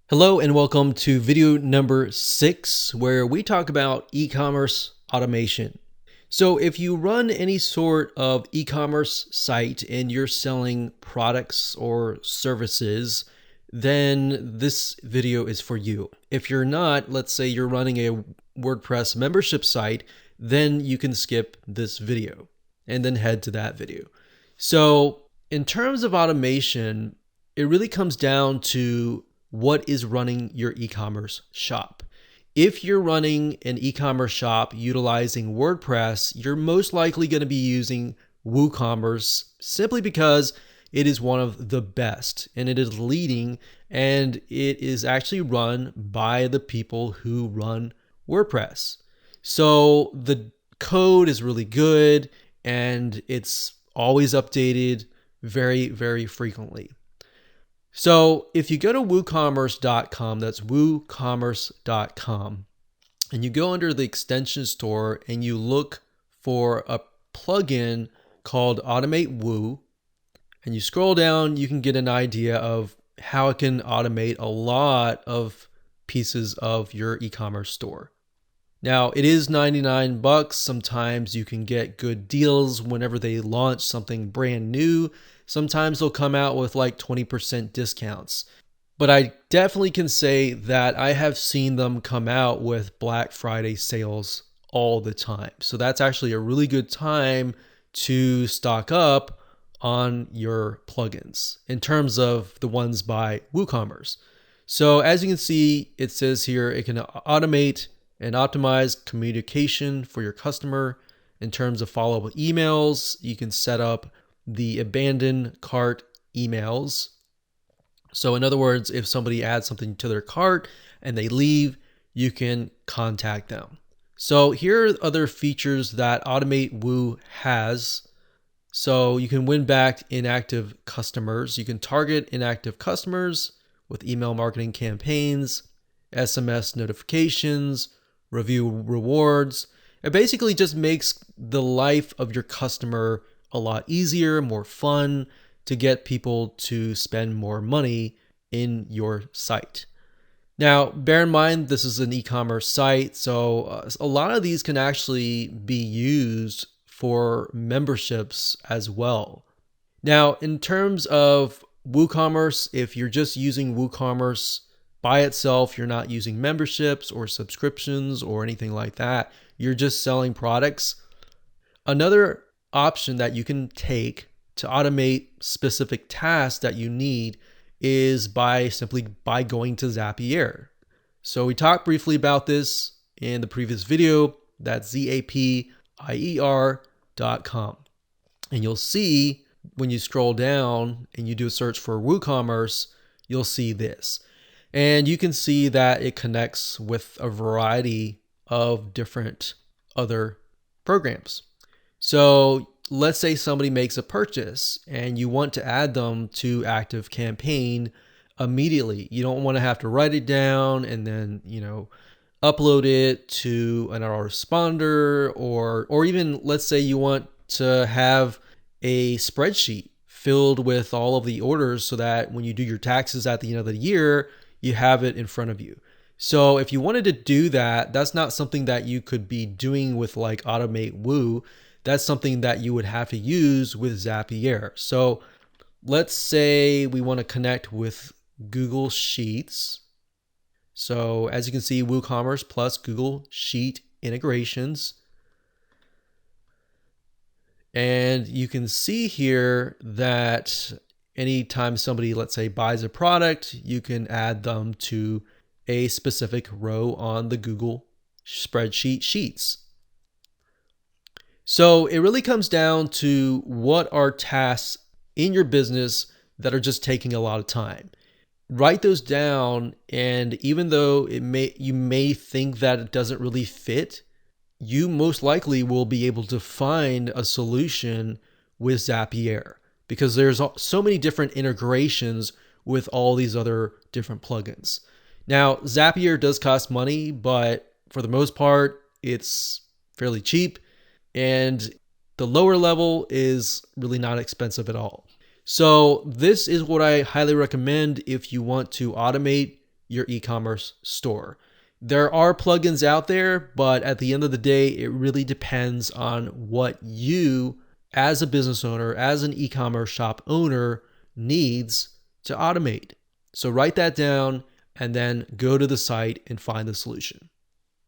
Hello and welcome to video number 6, where we talk about e-commerce automation. So if you run any sort of e-commerce site and you're selling products or services, then this video is for you. If you're not, let's say you're running a WordPress membership site, then you can skip this video and then head to that video. So in terms of automation, it really comes down to what is running your e-commerce shop. If you're running an e-commerce shop utilizing WordPress, you're most likely going to be using WooCommerce simply because it is one of the best and it is leading, and it is actually run by the people who run WordPress. So the code is really good and it's always updated very, very frequently. So if you go to WooCommerce.com, that's WooCommerce.com, and you go under the extension store and you look for a plugin called Automate Woo, and you scroll down, you can get an idea of how it can automate a lot of pieces of your e-commerce store. Now, it is $99. Sometimes you can get good deals whenever they launch something brand new. Sometimes they'll come out with like 20% discounts. But I definitely can say that I have seen them come out with Black Friday sales all the time. So that's actually a really good time to stock up on your plugins in terms of the ones by WooCommerce. So as you can see, it says here it can automate and optimize communication for your customer in terms of follow-up emails. You can set up the abandoned cart emails. So in other words, if somebody adds something to their cart and they leave, you can contact them. So here are other features that Automate Woo has. So you can win back inactive customers. You can target inactive customers with email marketing campaigns, SMS notifications, review rewards. It basically just makes the life of your customer a lot easier, more fun, to get people to spend more money in your site. Now, bear in mind, this is an e-commerce site, so a lot of these can actually be used for memberships as well. Now, in terms of WooCommerce, if you're just using WooCommerce by itself, you're not using memberships or subscriptions or anything like that, you're just selling products. Another option that you can take to automate specific tasks that you need is simply by going to Zapier. So we talked briefly about this in the previous video. That's Zapier.com. And you'll see when you scroll down and you do a search for WooCommerce, you'll see this. And you can see that it connects with a variety of different other programs. So let's say somebody makes a purchase and you want to add them to ActiveCampaign immediately. You don't want to have to write it down and then, upload it to an autoresponder, or even let's say you want to have a spreadsheet filled with all of the orders so that when you do your taxes at the end of the year, you have it in front of you. So if you wanted to do that, that's not something that you could be doing with like Automate Woo. That's something that you would have to use with Zapier. So let's say we want to connect with Google Sheets. So as you can see, WooCommerce plus Google Sheet integrations. And you can see here that anytime somebody, let's say, buys a product, you can add them to a specific row on the Google spreadsheet sheets. So it really comes down to what are tasks in your business that are just taking a lot of time. Write those down, and even though you may think that it doesn't really fit, you most likely will be able to find a solution with Zapier, because there's so many different integrations with all these other different plugins. Now, Zapier does cost money, but for the most part, it's fairly cheap, and the lower level is really not expensive at all. So this is what I highly recommend if you want to automate your e-commerce store. There are plugins out there, but at the end of the day, it really depends on what you, as a business owner, as an e-commerce shop owner, needs to automate. So write that down and then go to the site and find the solution.